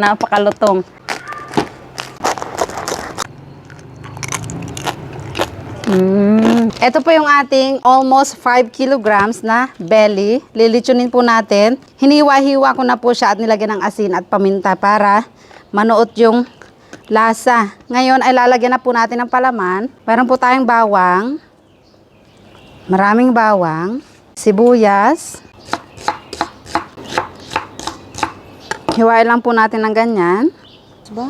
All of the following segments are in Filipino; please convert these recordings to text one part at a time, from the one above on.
Napakalutong. Ito po yung ating almost 5 kilograms na belly. Lilitsunin po natin. Hiniwa-hiwa ko na po siya at nilagyan ng asin at paminta para manuot yung lasa. Ngayon ay lalagyan na po natin ng palaman. Meron po tayong bawang. Maraming bawang. Sibuyas. Hiwain lang po natin ng ganyan. Diba?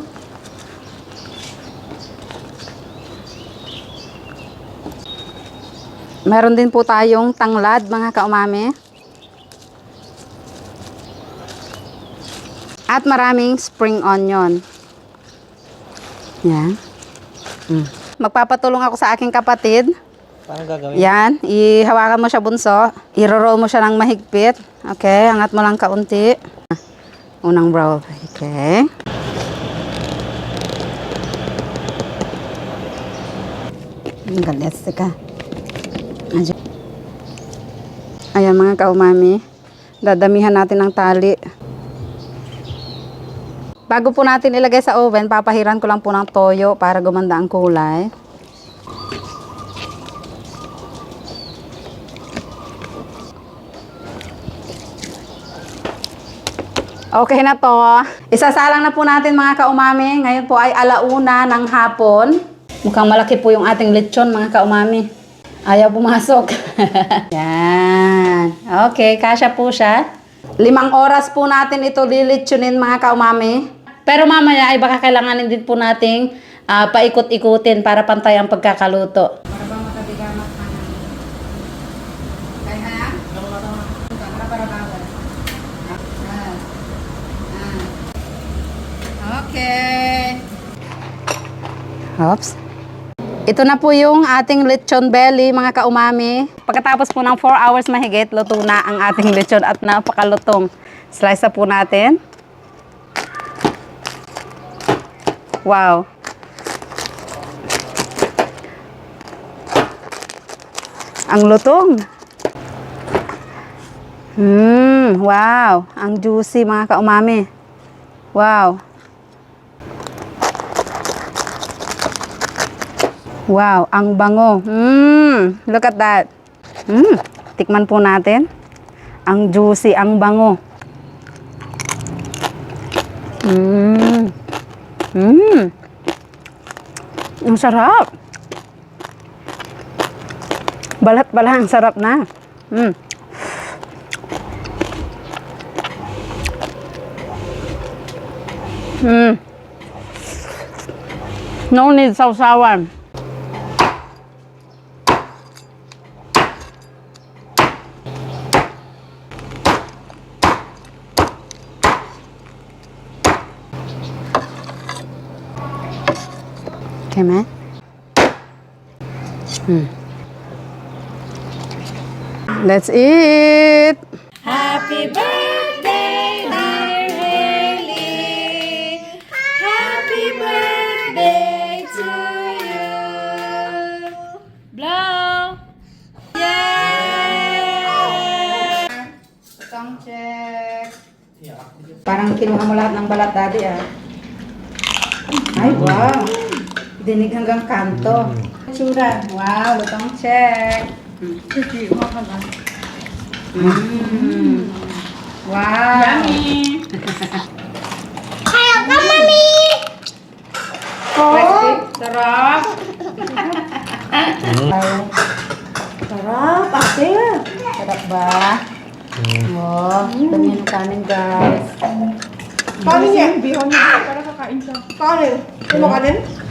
Meron din po tayong tanglad, mga kaumami. At maraming spring onion. Yan. Magpapatulong ako sa aking kapatid. Paano gagawin? Yan. Ihawakan mo siya, bunso. I-roll mo siya ng mahigpit. Okay. Angat mo lang kaunti. Unang brown. Okay. Galit ka. Ayan mga kaumami, dadamihan natin ng tali. Bago po natin ilagay sa oven, papahiran ko lang po ng toyo para gumanda ang kulay. Okay na to. Isasalang na po natin mga kaumami. Ngayon po ay 1:00 ng hapon. Mukhang malaki po yung ating lechon mga kaumami. Ayaw pumasok. Yan. Okay, kasya po siya. 5 oras po natin ito lilitsunin mga kaumami. Pero mamaya ay baka kailanganin din po nating paikot-ikutin para pantay ang pagkakaluto. Para bang matabigamat ka na? Kaya na? Para bawal. Okay. Oops. Ito na po yung ating lechon belly, mga kaumami. Pagkatapos po ng 4 hours mahigit, luto na ang ating lechon at napakalutong. Slice na po natin. Wow. Ang lutong. Wow. Ang juicy, mga kaumami. Wow. Wow, ang bango. Look at that. Tikman po natin. Ang juicy, ang bango. Ang sarap. Balat-balat, ang sarap na. No need sausawan. Okay, man. Let's eat. Happy birthday, dear Haley. Happy birthday to you. Blow. Yay! Sound check. Parang kinuha mo lahat ng balat, daddy, ah. Ay, wow. Dinig hanggang kanto. Tsura. Wow, lutong check. Wow. Yummy. Ayaw ka, Mami! Crispy. Sarap. Sarap, ate. Sarap ba? Wow, dami ng kanin, guys. Kanin yan. Bihon niya. Para kakain ka. Kanin. Ano kanin?